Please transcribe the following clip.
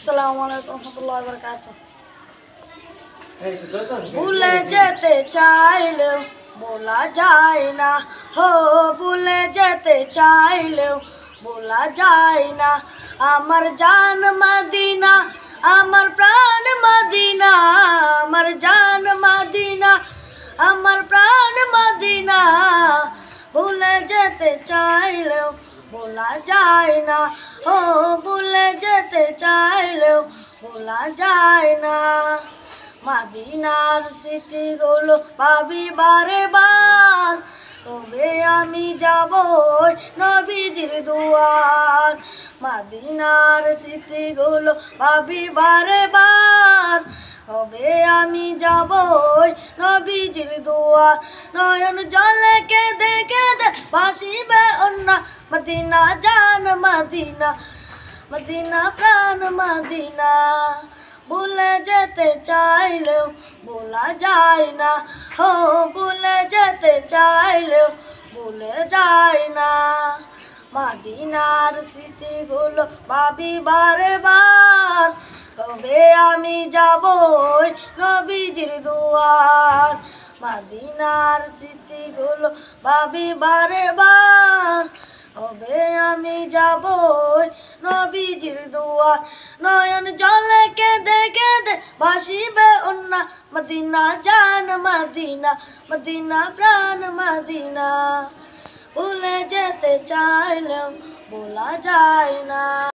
আসসালামু আলাইকুম রহমতুল্লাহি ওয়া বারাকাতুহু। ভুলে যেতে চাইলেও বলা যায় না, হো ভুলে যেতে চাইলেও বলা যায় না। আমার জান মদিনা, আমার প্রাণ মদিনা, আমার জান মদিনা, আমার প্রাণ মদিনা। ভুলে যেতে চাইলেও বলা যায় না, ও ভুলে যেতে চাইলেও বলা যায় না। মদিনার স্মৃতিগুলো ভাবি বারে বার, তবে আমি যাব নবীজির দুয়ার। মদিনার স্মৃতিগুলো ভাবি বারে বার, তবে আমি যাব নবীজির দুয়ার। নয়ন জলে কেঁদে কেঁদে ভাসিবে অন্যা, মদিনা জান মদিনা, মদিনা প্রাণ মদিনা। ভুলে যেতে চাইলেও বলা যায় না, হো ভুলে যেতে চাইলেও ভুলে যায় না। মদিনার স্মৃতিগুলো ভাবি বারে বার, তবে আমি যাব নবীজির দুয়ার। মদিনার স্মৃতিগুলো ভাবি বারে বার, তবে আমি যাব নবীজির দুয়ার। নয়ন জলে কেঁদে কেঁদে ভাসিবে অন্যা, মদিনা জান মদিনা, মদিনা প্রাণ মদিনা। ভুলে যেতে চাইলেও বলা যায় না।